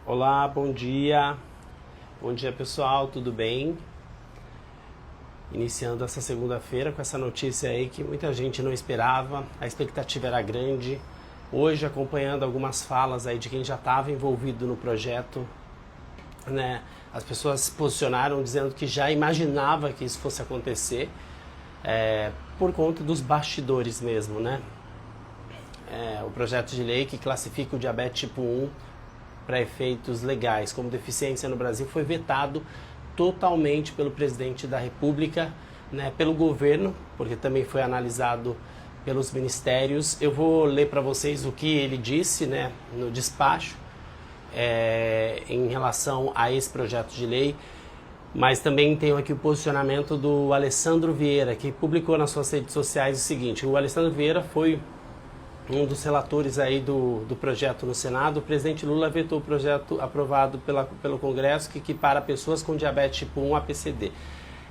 Olá, bom dia. Bom dia, pessoal, tudo bem? Iniciando essa segunda-feira com essa notícia aí que muita gente não esperava, a expectativa era grande. Hoje, acompanhando algumas falas aí de quem já estava envolvido no projeto, né? As pessoas se posicionaram dizendo que já imaginava que isso fosse acontecer, por conta dos bastidores mesmo, né? O projeto de lei que classifica o diabetes tipo 1 para efeitos legais como deficiência no Brasil foi vetado totalmente pelo presidente da República, né, pelo governo, porque também foi analisado pelos ministérios. Eu vou ler para vocês o que ele disse, né, no despacho em relação a esse projeto de lei, mas também tenho aqui o posicionamento do Alessandro Vieira, que publicou nas suas redes sociais o seguinte: o Alessandro Vieira foi um dos relatores aí do projeto no Senado. O presidente Lula vetou o projeto aprovado pelo Congresso que equipara pessoas com diabetes tipo 1 a PCD.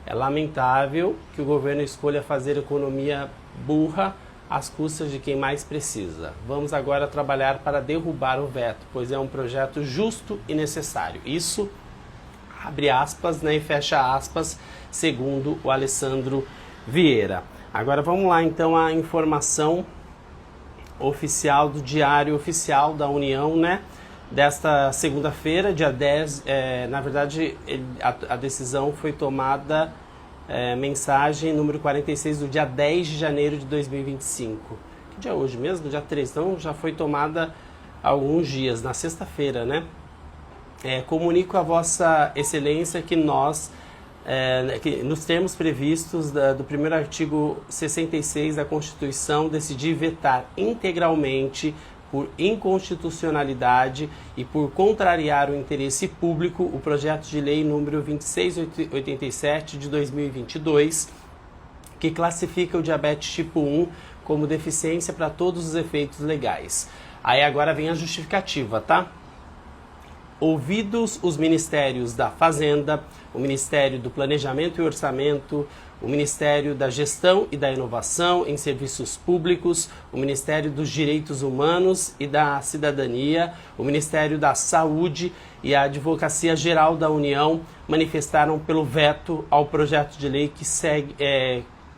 É lamentável que o governo escolha fazer economia burra às custas de quem mais precisa. Vamos agora trabalhar para derrubar o veto, pois é um projeto justo e necessário. Isso, abre aspas, né, e fecha aspas, segundo o Alessandro Vieira. Agora vamos lá então à informação oficial do Diário Oficial da União, né? Desta segunda-feira, dia 10, na verdade a decisão foi tomada, mensagem número 46 do dia 10 de janeiro de 2025. Que dia é hoje mesmo? Dia 3, então já foi tomada há alguns dias, na sexta-feira, né? Comunico a Vossa Excelência que nós, que nos termos previstos do primeiro artigo 66 da Constituição, decidi vetar integralmente, por inconstitucionalidade e por contrariar o interesse público, o projeto de lei número 2687 de 2022, que classifica o diabetes tipo 1 como deficiência para todos os efeitos legais. Aí agora vem a justificativa, tá? Ouvidos os Ministérios da Fazenda, o Ministério do Planejamento e Orçamento, o Ministério da Gestão e da Inovação em Serviços Públicos, o Ministério dos Direitos Humanos e da Cidadania, o Ministério da Saúde e a Advocacia Geral da União manifestaram pelo veto ao projeto de lei que segue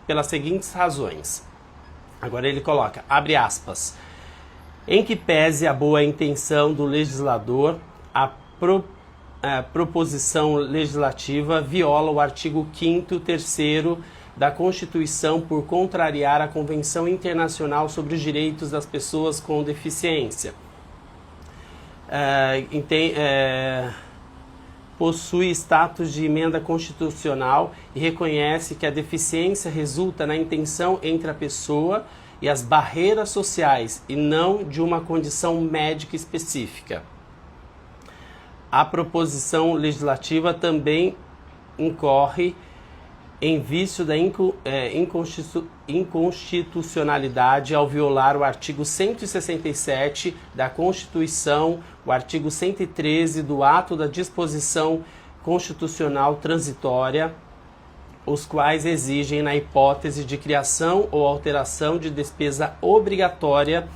pelas seguintes razões. Agora ele coloca, abre aspas, em que pese a boa intenção do legislador, a proposição legislativa viola o artigo 5º, 3º da Constituição por contrariar a Convenção Internacional sobre os Direitos das Pessoas com Deficiência. Possui status de emenda constitucional e reconhece que a deficiência resulta na intenção entre a pessoa e as barreiras sociais e não de uma condição médica específica. A proposição legislativa também incorre em vício da inconstitucionalidade ao violar o artigo 167 da Constituição, o artigo 113 do Ato da Disposição Constitucional Transitória, os quais exigem, na hipótese de criação ou alteração de despesa obrigatória,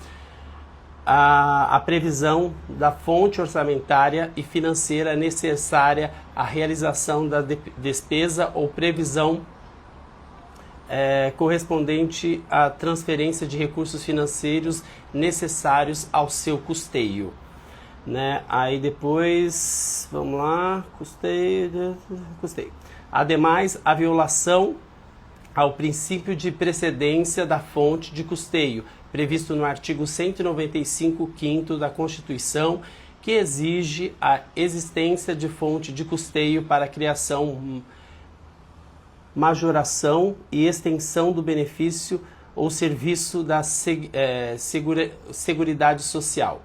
a previsão da fonte orçamentária e financeira necessária à realização da despesa ou previsão correspondente à transferência de recursos financeiros necessários ao seu custeio. Né? Aí depois, vamos lá, custeio. Ademais, a violação ao princípio de precedência da fonte de custeio, previsto no artigo 195, 5º da Constituição, que exige a existência de fonte de custeio para a criação, majoração e extensão do benefício ou serviço da Seguridade Social.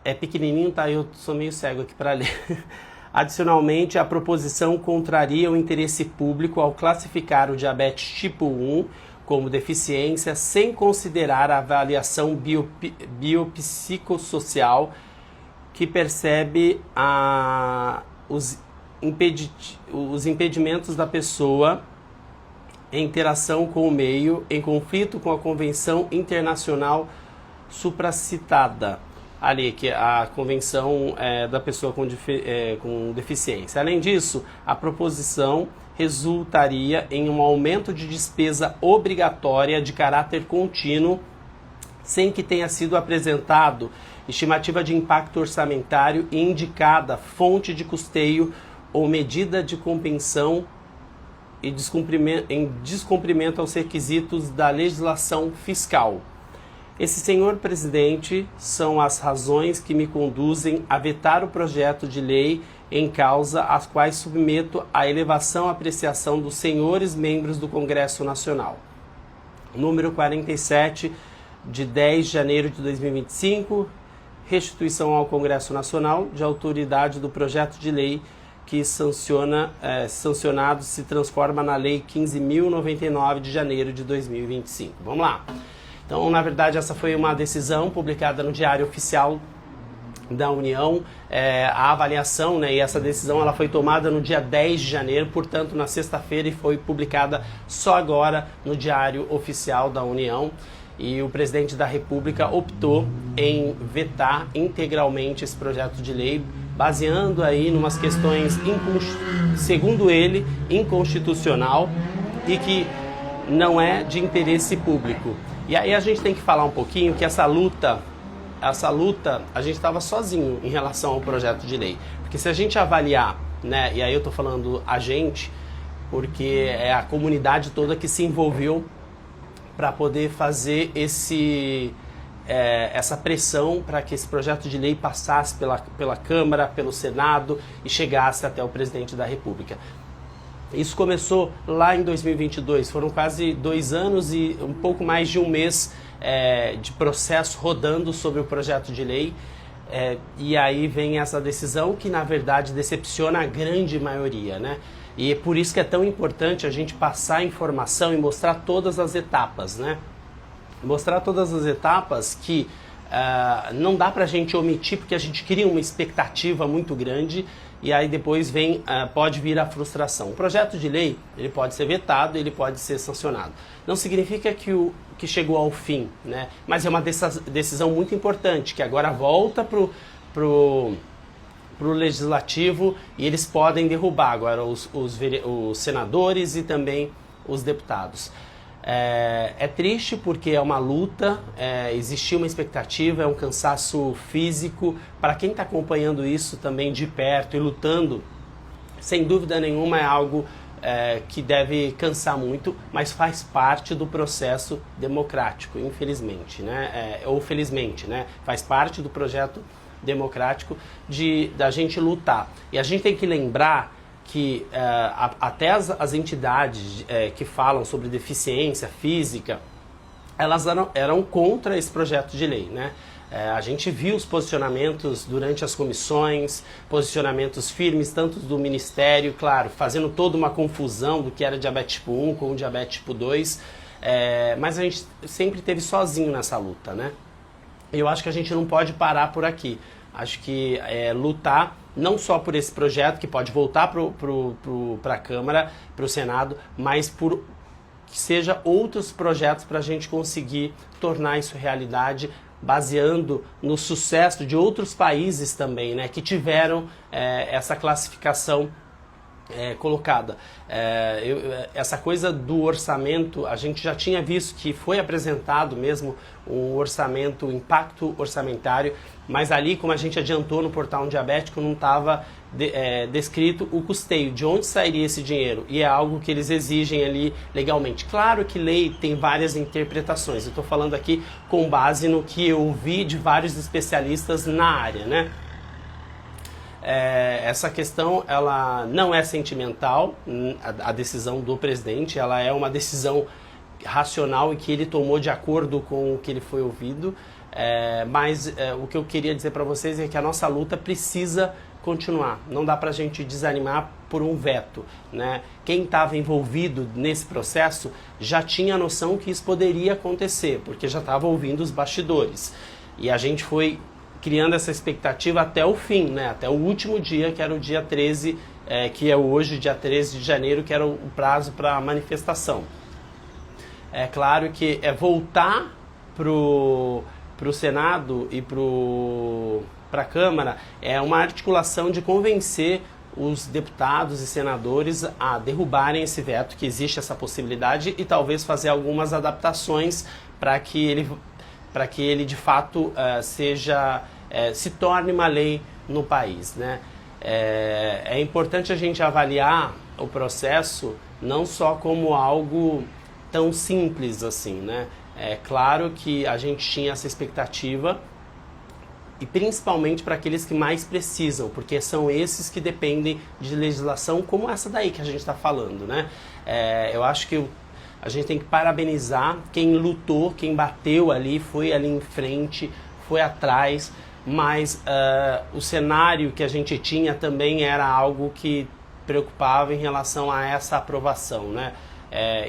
É pequenininho, tá? Eu sou meio cego aqui para ler. Adicionalmente, a proposição contraria o interesse público ao classificar o diabetes tipo 1 como deficiência sem considerar a avaliação biopsicossocial que percebe os impedimentos da pessoa em interação com o meio, em conflito com a Convenção Internacional supracitada, ali, que é a convenção da pessoa com deficiência. Além disso, a proposição resultaria em um aumento de despesa obrigatória de caráter contínuo, sem que tenha sido apresentado estimativa de impacto orçamentário e indicada fonte de custeio ou medida de compensação e descumprimento aos requisitos da legislação fiscal. Esse, senhor presidente, são as razões que me conduzem a vetar o projeto de lei em causa, as quais submeto à elevação à apreciação dos senhores membros do Congresso Nacional. Número 47, de 10 de janeiro de 2025, restituição ao Congresso Nacional de autoridade do projeto de lei que sancionado se transforma na Lei 15.099 de janeiro de 2025. Vamos lá. Então, na verdade, essa foi uma decisão publicada no Diário Oficial da União, a avaliação, né, e essa decisão ela foi tomada no dia 10 de janeiro, portanto, na sexta-feira, e foi publicada só agora no Diário Oficial da União. E o presidente da República optou em vetar integralmente esse projeto de lei, baseando aí em umas questões, segundo ele, inconstitucional e que não é de interesse público. E aí a gente tem que falar um pouquinho que essa luta a gente estava sozinho em relação ao projeto de lei. Porque se a gente avaliar, né, e aí eu estou falando a gente, porque é a comunidade toda que se envolveu para poder fazer essa pressão para que esse projeto de lei passasse pela Câmara, pelo Senado e chegasse até o presidente da República. Isso começou lá em 2022, foram quase 2 anos e um pouco mais de um mês de processo rodando sobre o projeto de lei, e aí vem essa decisão que na verdade decepciona a grande maioria, né? E é por isso que é tão importante a gente passar a informação e mostrar todas as etapas, né? Mostrar todas as etapas que não dá pra gente omitir, porque a gente cria uma expectativa muito grande e aí depois pode vir a frustração. O projeto de lei, ele pode ser vetado, ele pode ser sancionado. Não significa que chegou ao fim, né? Mas é uma decisão muito importante, que agora volta pro legislativo e eles podem derrubar agora os senadores e também os deputados. É triste porque é uma luta, existia uma expectativa, é um cansaço físico. Para quem está acompanhando isso também de perto e lutando, sem dúvida nenhuma é algo que deve cansar muito, mas faz parte do processo democrático, infelizmente, né? Ou felizmente, né? Faz parte do projeto democrático da gente lutar. E a gente tem que lembrar que até as entidades que falam sobre deficiência física, elas eram contra esse projeto de lei, né? A gente viu os posicionamentos durante as comissões, posicionamentos firmes, tanto do Ministério, claro, fazendo toda uma confusão do que era diabetes tipo 1 com o diabetes tipo 2, mas a gente sempre esteve sozinho nessa luta, né? E eu acho que a gente não pode parar por aqui. Acho que lutar não só por esse projeto, que pode voltar para a Câmara, para o Senado, mas por que seja outros projetos para a gente conseguir tornar isso realidade, baseando no sucesso de outros países também, né, que tiveram essa classificação colocada. Essa coisa do orçamento, a gente já tinha visto que foi apresentado mesmo um orçamento, um impacto orçamentário, mas ali, como a gente adiantou no portal Diabético, não estava descrito o custeio, de onde sairia esse dinheiro, e é algo que eles exigem ali legalmente. Claro que lei tem várias interpretações, eu estou falando aqui com base no que eu vi de vários especialistas na área, né? Essa questão ela não é sentimental, a decisão do presidente, ela é uma decisão racional e que ele tomou de acordo com o que ele foi ouvido, mas o que eu queria dizer para vocês é que a nossa luta precisa continuar, não dá para a gente desanimar por um veto, né? Quem estava envolvido nesse processo já tinha a noção que isso poderia acontecer, porque já estava ouvindo os bastidores, e a gente foi criando essa expectativa até o fim, né? Até o último dia, que era o dia 13, que é hoje, dia 13 de janeiro, que era o prazo para a manifestação. É claro que voltar o Senado e para a Câmara é uma articulação de convencer os deputados e senadores a derrubarem esse veto, que existe essa possibilidade, e talvez fazer algumas adaptações para que ele de fato se torne uma lei no país, né? É importante a gente avaliar o processo não só como algo tão simples assim, né? É claro que a gente tinha essa expectativa, e principalmente para aqueles que mais precisam, porque são esses que dependem de legislação como essa daí que a gente está falando, né? Eu acho que a gente tem que parabenizar quem lutou, quem bateu ali, foi ali em frente, foi atrás, mas o cenário que a gente tinha também era algo que preocupava em relação a essa aprovação, né?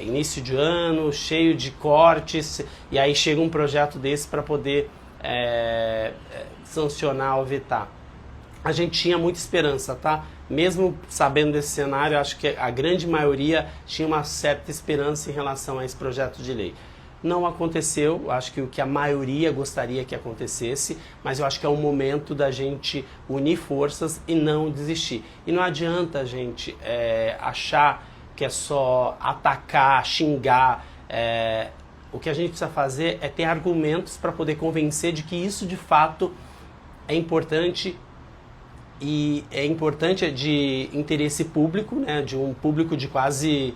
Início de ano, cheio de cortes, e aí chega um projeto desse para poder sancionar ou vetar. A gente tinha muita esperança, tá? Mesmo sabendo desse cenário, acho que a grande maioria tinha uma certa esperança em relação a esse projeto de lei. Não aconteceu, acho que o que a maioria gostaria que acontecesse, mas eu acho que é um momento da gente unir forças e não desistir. E não adianta a gente achar que é só atacar, xingar. O que a gente precisa fazer é ter argumentos para poder convencer de que isso de fato é importante, e é importante de interesse público, né, de um público de quase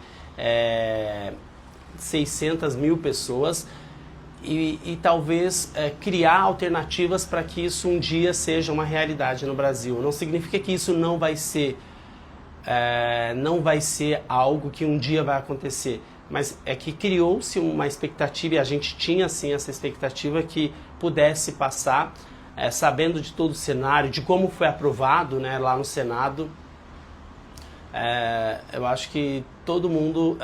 600 mil pessoas, e talvez criar alternativas para que isso um dia seja uma realidade no Brasil. Não significa que isso não vai ser algo que um dia vai acontecer, mas é que criou-se uma expectativa, e a gente tinha sim essa expectativa que pudesse passar, sabendo de todo o cenário, de como foi aprovado, né, lá no Senado. Eu acho que todo mundo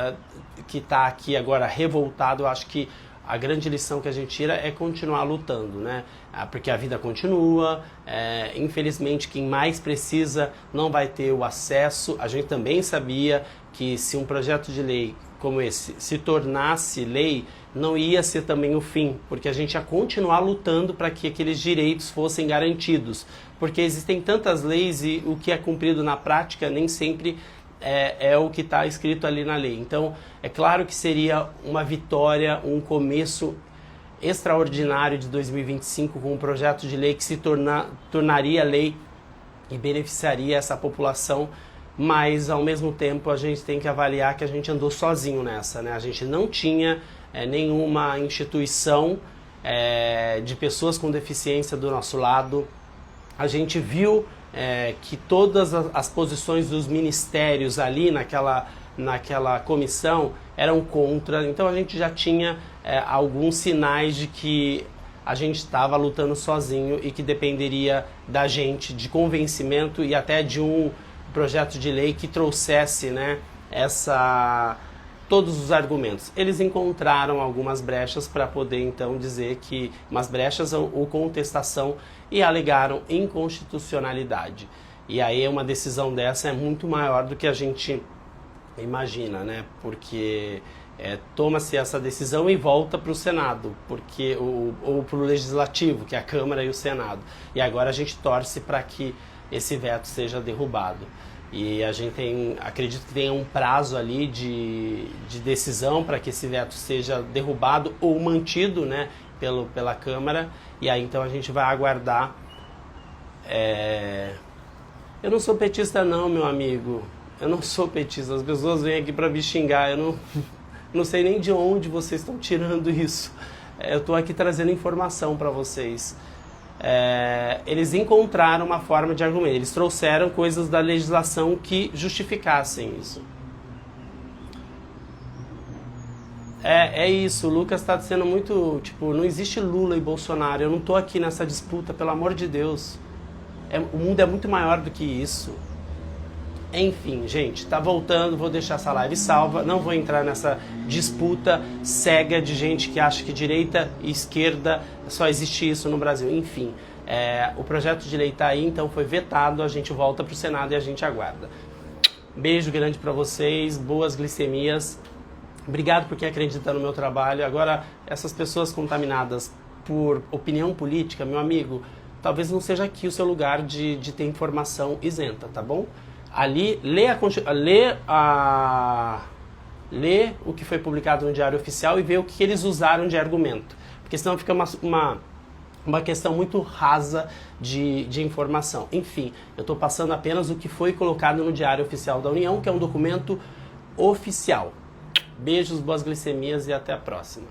que está aqui agora revoltado, eu acho que a grande lição que a gente tira é continuar lutando, né? Porque a vida continua, infelizmente quem mais precisa não vai ter o acesso. A gente também sabia que se um projeto de lei como esse se tornasse lei, não ia ser também o fim, porque a gente ia continuar lutando para que aqueles direitos fossem garantidos, porque existem tantas leis e o que é cumprido na prática nem sempre é o que está escrito ali na lei. Então, é claro que seria uma vitória, um começo extraordinário de 2025 com um projeto de lei que se tornaria lei e beneficiaria essa população, mas ao mesmo tempo a gente tem que avaliar que a gente andou sozinho nessa, né? A gente não tinha nenhuma instituição de pessoas com deficiência do nosso lado. A gente viu que todas as posições dos ministérios ali naquela comissão eram contra, então a gente já tinha alguns sinais de que a gente estava lutando sozinho e que dependeria da gente, de convencimento e até de um projeto de lei que trouxesse, né, todos os argumentos. Eles encontraram algumas brechas para poder então dizer que, umas brechas ou contestação, e alegaram inconstitucionalidade. E aí uma decisão dessa é muito maior do que a gente imagina, né? Porque toma-se essa decisão e volta para o Senado, ou para o Legislativo, que é a Câmara e o Senado. E agora a gente torce para que esse veto seja derrubado. E a gente acredito que tenha um prazo ali de decisão para que esse veto seja derrubado ou mantido, né, pela Câmara. E aí então a gente vai aguardar. Eu não sou petista não, meu amigo. Eu não sou petista. As pessoas vêm aqui para me xingar. Eu não sei nem de onde vocês estão tirando isso. Eu estou aqui trazendo informação para vocês. Eles encontraram uma forma de argumento. Eles trouxeram coisas da legislação que justificassem isso. É isso, o Lucas está sendo muito, não existe Lula e Bolsonaro, eu não estou aqui nessa disputa, pelo amor de Deus. O mundo é muito maior do que isso. Enfim, gente, tá voltando, vou deixar essa live salva, não vou entrar nessa disputa cega de gente que acha que direita e esquerda só existe isso no Brasil. Enfim, o projeto de lei tá aí, então foi vetado, a gente volta pro Senado e a gente aguarda. Beijo grande para vocês, boas glicemias. Obrigado por quem acredita no meu trabalho. Agora, essas pessoas contaminadas por opinião política, meu amigo, talvez não seja aqui o seu lugar de ter informação isenta, tá bom? Ali, lê o que foi publicado no Diário Oficial e vê o que eles usaram de argumento. Porque senão fica uma questão muito rasa de informação. Enfim, eu estou passando apenas o que foi colocado no Diário Oficial da União, que é um documento oficial. Beijos, boas glicemias e até a próxima.